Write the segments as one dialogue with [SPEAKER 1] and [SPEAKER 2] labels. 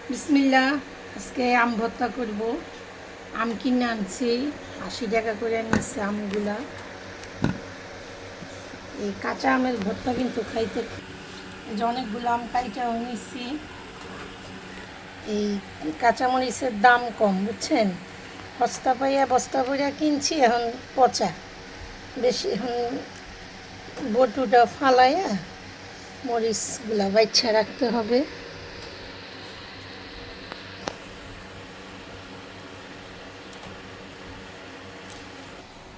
[SPEAKER 1] বিসমিল্লাহ। আজকে আম ভর্তা করব। আম কিনে আনছি, 80 টাকা করে নিচ্ছে আমগুলা। এই কাঁচা আমের ভর্তা কিন্তু খাইতে অনেকগুলো আম কাইটাও নিচ্ছি। এই কাঁচামরিচের দাম কম, বুঝছেন? বস্তা পাইয়া বস্তা পইয়া কিনছি, এখন পচা বেশি। এখন বটুটা ফালাইয়া মরিচগুলা বাইচ্ছা রাখতে হবে।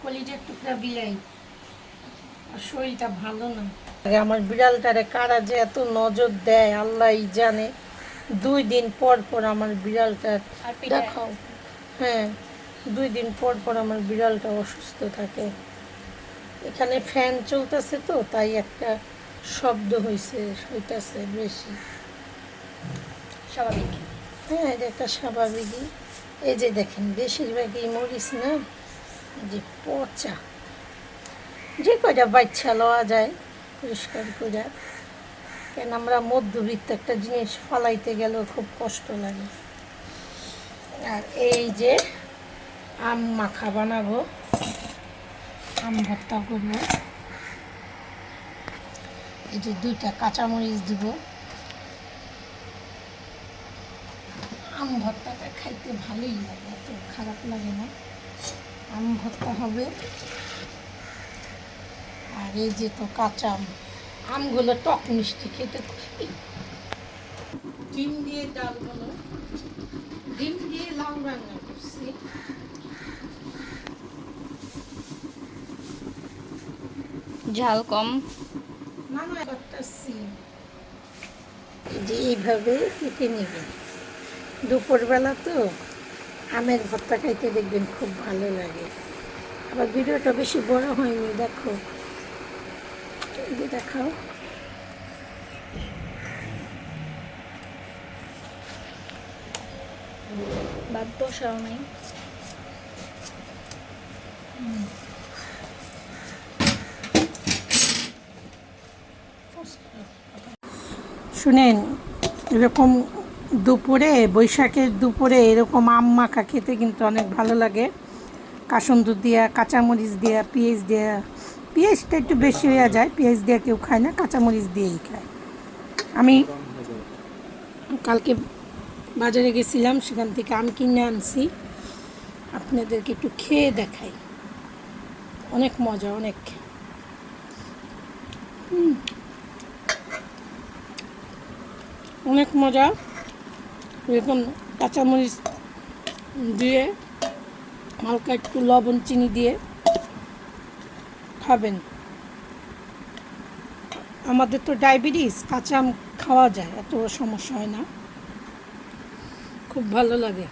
[SPEAKER 1] কলিজার টুকরা বিলাই, আর শরীরটা ভালো না। আমার বিড়ালটারে কারা যে এত নজর দেয় আল্লাহই জানে। 2 দিন পর পর আমার বিড়ালটা দেখাও। হ্যাঁ, 2 দিন পর পর আমার বিড়ালটা অসুস্থ থাকে। এখানে ফ্যান চলতেছে তো, তাই একটা শব্দ হইতেছে বেশি। স্বাভাবিক। হ্যাঁ, এটা একটা স্বাভাবিকই। এই যে দেখেন, বেশিরভাগই মরিচ না, এই যে পচা। যে কয়টা বাচ্চা লওয়া যায় পরিষ্কার করে, কেন আমরা মধ্যবিত্ত একটা জিনিস ফালাইতে গেলেও খুব কষ্ট লাগে। আর এই যে আম মাখা বানাবো, আম ভর্তা করবো। এই যে 2টা কাঁচামরিচ দিব। আম ভর্তাটা খাইতে ভালোই লাগে, এত খারাপ লাগে না। আম ভর্তা হবে। আর এই যে তো কাঁচা আম, আমগুলো টক মিষ্টি খেতে। ডিম দিয়ে ডাল বলো, ডিম দিয়ে লাউ রান্না করছি।
[SPEAKER 2] ঝাল কম।
[SPEAKER 1] না না, করতেছি। এই যে এইভাবে কেটে নেবেন। দুপুরবেলা তো আমের ভর্তা খাইতে দেখবেন খুব ভালো লাগে। আবার ভিডিওটা বেশি বড় হয়নি, দেখো। এই যে দেখাও।
[SPEAKER 2] ভাত বসাও নাই।
[SPEAKER 1] শুনেন, এরকম দুপুরে, বৈশাখের দুপুরে এরকম আম মাখা খেতে কিন্তু অনেক ভালো লাগে। কাসুন্দি দিয়া, কাঁচামরিচ দিয়া, পেঁয়াজ দিয়া। পেঁয়াজটা একটু বেশি হয়ে যায়, পেঁয়াজ দিয়ে কেউ খায় না, কাঁচামরিচ দিয়েই খায়। আমি কালকে বাজারে গেছিলাম, সেখান থেকে আম কিনে আনছি, আপনাদেরকে একটু খেয়ে দেখাই। অনেক মজা, অনেক। অনেক মজা। এরকম কাঁচামরিচ দিয়ে, হালকা একটু লবণ চিনি দিয়ে খাবেন। আমাদের তো ডায়াবেটিস, কাঁচা আম খাওয়া যায়, এত সমস্যা হয় না, খুব ভালো লাগে।